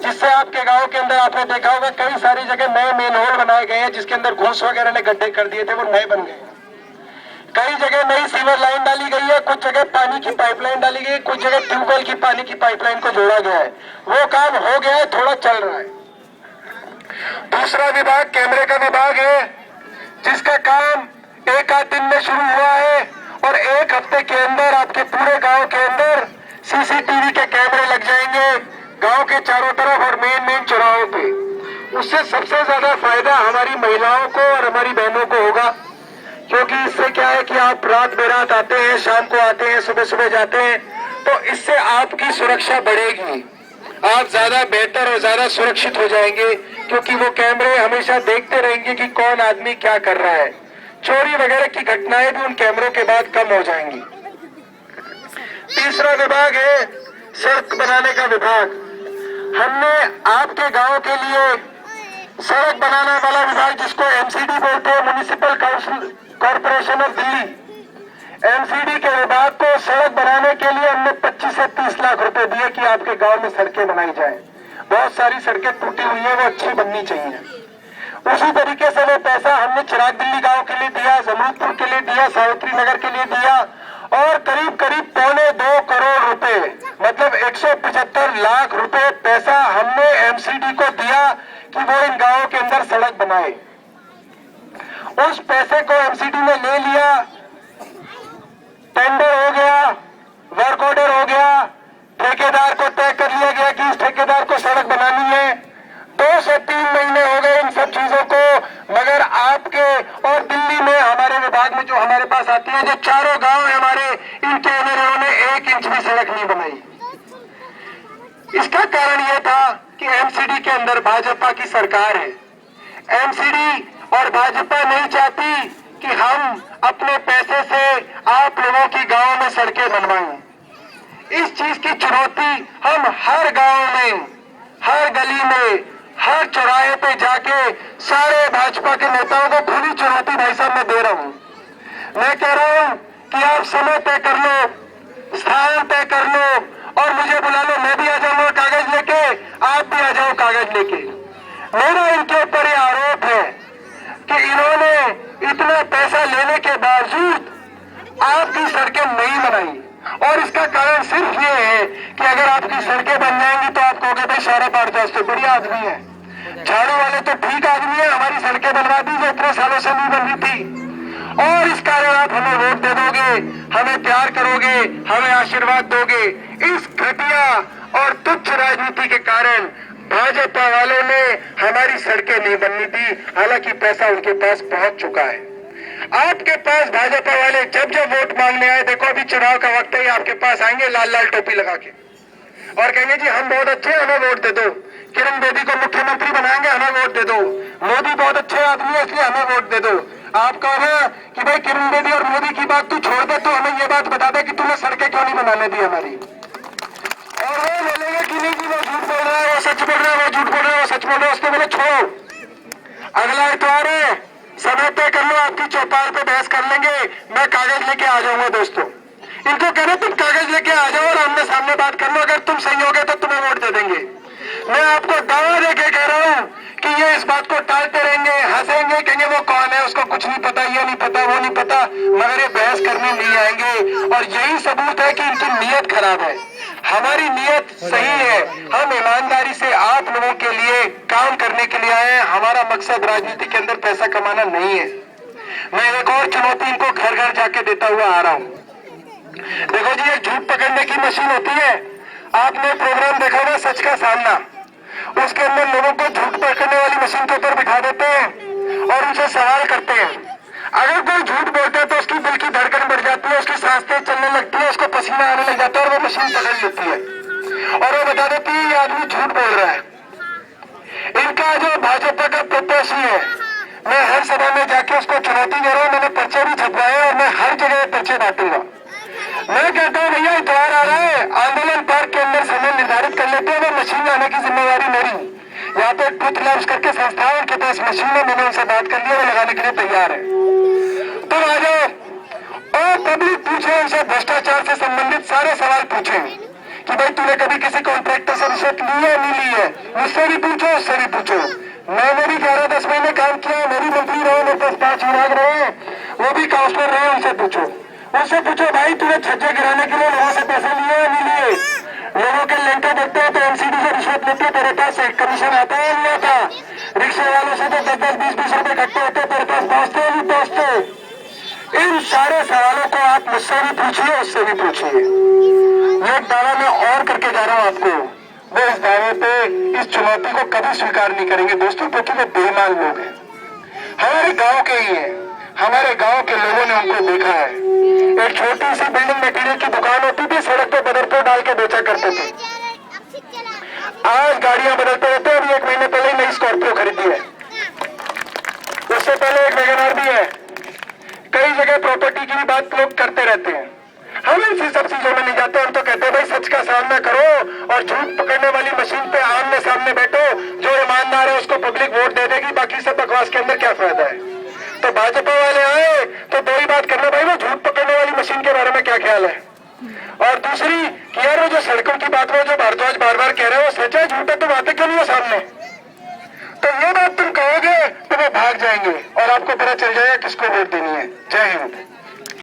जिससे आपके गांव के अंदर आपने देखा होगा कई सारी जगह नए मेन होल बनाए गए हैं, जिसके अंदर घूस वगैरह ने गड्ढे कर दिए थे, वो नए बन गए। कई जगह नई सीवर लाइन डाली गई है, कुछ जगह पानी की पाइपलाइन डाली गई, कुछ जगह ट्यूबवेल की पानी की पाइपलाइन को जोड़ा गया है। वो काम हो गया है, थोड़ा चल रहा है। दूसरा विभाग कैमरे का विभाग है, जिसका काम एक आध दिन में शुरू हुआ है और एक हफ्ते के अंदर आपके पूरे गांव के अंदर सीसीटीवी के कैमरे लग जाएंगे, गांव के चारों तरफ और मेन चौराहों पे। उससे सबसे ज्यादा फायदा हमारी महिलाओं को और हमारी बहनों को होगा, क्योंकि इससे क्या है कि आप रात बेरात आते हैं, शाम को आते हैं, सुबह सुबह जाते हैं, तो इससे आपकी सुरक्षा बढ़ेगी, आप ज्यादा बेहतर और ज्यादा सुरक्षित हो जाएंगे, क्योंकि वो कैमरे हमेशा देखते रहेंगे कि कौन आदमी क्या कर रहा है। चोरी वगैरह की घटनाएं भी उन कैमरों के बाद कम हो जाएंगी। तीसरा विभाग है सड़क बनाने का विभाग। हमने आपके गांव के लिए सड़क बनाने वाला विभाग, जिसको एमसीडी बोलते हैं, municipal council corporation of Delhi, MCD के विभाग को सड़क बनाने के लिए हमने 25 से 30 लाख रुपए दिए कि आपके गांव में सड़कें बनाई जाए। बहुत सारी सड़कें टूटी हुई है, वो अच्छी बननी चाहिए। उसी तरीके से वो पैसा हमने चिराग दिल्ली गांव के लिए दिया, जमरूदपुर के लिए दिया, सावित्री नगर के लिए दिया, और करीब 2.25 करोड़ रुपए, मतलब 175 लाख रुपए पैसा हमने एमसीडी को दिया कि वो इन गांवों के अंदर सड़क बनाए। उस पैसे को एमसीडी ने ले लिया, टेंडर हो गया, वर्क ऑर्डर हो गया, ठेकेदार को तय कर लिया गया कि इस ठेकेदार को सड़क बनानी है। 2 से 3 महीने हो गए इन सब चीजों को, मगर आपके और दिल्ली में हमारे विभाग में जो हमारे पास आती है, जो चारों गांव है हमारे, इनके अंदर 1 इंच भी सड़क नहीं बनाई। इसका कारण यह था कि एमसीडी के अंदर भाजपा की सरकार है। एमसीडी और भाजपा नहीं चाहती कि हम अपने पैसे से आप लोगों की गांव में सड़कें बनवाएं। इस चीज की चुनौती हम हर गांव में, हर गली में, हर चौराहे पे जाके सारे भाजपा के नेताओं को खुली चुनौती भाई साहब मैं दे रहा हूं। मैं कह रहा हूं कि आप समय तय कर लो, स्थान तय कर लो और मुझे बुला लो, मैं भी आ जाऊंगा कागज लेके, आप भी आ जाओ कागज लेके। मेरा इनके ऊपर यह आरोप है कि इन्होंने इतना पैसा लेने के बावजूद आपकी सड़कें नहीं बनाई, और इसका कारण सिर्फ ये है कि अगर आपकी सड़कें बन जाएंगी तो आप कहोगे भाई सारा भारत से बढ़िया आदमी है, झाड़ू वाले तो ठीक आदमी है, हमारी सड़कें बनवा दी जो इतने सालों से नहीं बन रही थी। और इस कारण आप हमें वोट दे दोगे, हमें प्यार करोगे, हमें आशीर्वाद दोगे। इस घटिया और तुच्छ राजनीति के कारण भाजपा वालों ने हमारी सड़कें नहीं बननी दी, हालांकि पैसा उनके पास पहुंच चुका है। आपके पास भाजपा वाले जब जब वोट मांगने आए, देखो अभी चुनाव का वक्त है, आपके पास आएंगे लाल लाल टोपी लगा के और कहेंगे जी हम बहुत अच्छे हैं, हमें वोट दे दो, किरण बेदी को मुख्यमंत्री बनाएंगे, हमें वोट दे दो, मोदी बहुत अच्छे आदमी है इसलिए हमें वोट दे दो। आप कहोगे कि भाई किरण बेदी और मोदी की बात तू छोड़ दे, तो हमें ये बात बता दे कि तूने सड़कें क्यों नहीं बनाने दी हमारी। और वो बोलेंगे कि नहीं जी वो झूठ बोल रहा है, वो सच बोल रहा है, वो झूठ बोल रहा है, वो सच बोल रहा है। उसको बोले छोड़ो, अगला इतवार है, समय तय कर लो, आपकी चौपाल पे बहस कर लेंगे, मैं कागज लेके आ जाऊंगा। दोस्तों इनको कह रहे तुम कागज लेके आ जाओ और आमने सामने बात कर लो, अगर तुम सही होगे तो तुम्हें वोट दे देंगे। मैं आपको दावा देके कह रहा हूं कि ये इस बात को टालते रहेंगे, हंसेंगे, कहेंगे वो कौन है, उसको कुछ नहीं पता, ये नहीं पता, वो नहीं पता, मगर ये बहस करने नहीं आएंगे। और यही सबूत है कि इनकी नीयत खराब है। हमारी नीयत सही है, हम ईमानदारी से आप लोगों के लिए काम करने के लिए आए हैं। हमारा मकसद राजनीति के अंदर पैसा कमाना नहीं है। मैं एक और चुनौती इनको घर घर जाके देता हुआ आ रहा हूं। देखो जी, एक झूठ पकड़ने की मशीन होती है, आपने प्रोग्राम देखा होगा सच का सामना, उसके अंदर लोगों को झूठ पकड़ने वाली मशीन के ऊपर बिठा देते हैं और उनसे सवाल करते हैं। अगर कोई झूठ बोलता है तो उसकी दिल की धड़कन बढ़ जाती है, उसकी सांस तेज चलने लगती है, उसको पसीना आने लग जाता है और वो मशीन पकड़ लेती है और वो बता देती है ये आदमी झूठ बोल रहा है। इनका जो भाजपा का प्रत्याशी है, मैं हर सभा में जाके उसको चुनौती दे रहा हूं, मैंने पर्चे भी छपवाए और मैं हर जगह पर्चे बांटूंगा। मैं कहता हूं भैया इतवार आ रहा है, आंदोलन पार्क के अंदर समय निर्धारित कर लेते हैं, वो मशीन लाने की जिम्मेवारी मेरी। यहाँ पे ट्रूथ लैब्स करके संस्था है, उनके पास मशीन है, मैंने उनसे बात कर लिया, वो लगाने के लिए तैयार है। तुम आ जाओ और पब्लिक पूछे, उनसे भ्रष्टाचार से संबंधित सारे सवाल पूछे कि भाई तूने कभी किसी कॉन्ट्रैक्टर से रिश्वत ली है नहीं ली है? मुझसे भी पूछो, उससे भी पूछो। मैंने भी 11-10 महीने काम किया, मैं भी मंत्री रहा, मेरे पास 5 विभाग रहे, वो भी काउंसलर रहे, उनसे पूछो। उनसे पूछो भाई तूने छज्जे गिराने के लिए लोगों से पैसे लिए या नहीं लिए? लोगों के लेंटर देखते हो तो एमसीडी से रिश्वत लेते, तेरे पास एक कमीशन आता है नहीं आता? रिक्शा वालों से तो 10-10, 20-20 रुपए इकट्ठे होते, तेरे पास पहुंचते हैं नहीं पहुंचते? इन सारे सवालों को आप मुझसे भी पूछिए, उससे भी पूछिए। एक दावा मैं और करके जा रहा हूं आपको, वो इस दावे पे, इस चुनौती को कभी स्वीकार नहीं करेंगे दोस्तों, क्योंकि वो बेईमान लोग हैं। हमारे गांव के ही हैं, हमारे गांव के लोगों ने उनको देखा है। एक छोटी सी बिल्डिंग मटेरियल की दुकान होती थी, सड़क पे बदरपुर डाल के बेचा करते थे। आज गाड़ियां बदलते रहते हैं। अभी 1 महीने पहले नई स्कॉर्पियो खरीदी है, उससे पहले एक वैगन आर भी है। कई जगह प्रॉपर्टी की भी बात लोग करते रहते हैं। हम इन सब चीजों में नहीं जाते। हम तो कहते हैं भाई सच का सामना करो और झूठ पकड़ने वाली मशीन पे आमने सामने बैठो। जो ईमानदार है उसको पब्लिक वोट दे देगी, बाकी सब बकवास के अंदर क्या फायदा है? तो भाजपा वाले आए तो दो ही बात करना भाई, वो झूठ पकड़ने वाली मशीन के बारे में क्या ख्याल है? और दूसरी कि यार वो जो सड़कों की बात, वो जो भारद्वाज बार बार कह रहे हो, सच है झूठ है? तुम आते क्यों नहीं हो सामने? तो ये बात तुम कहोगे तो वो भाग जाएंगे और आपको पता चल जाएगा किसको वोट देनी है। जय हिंद।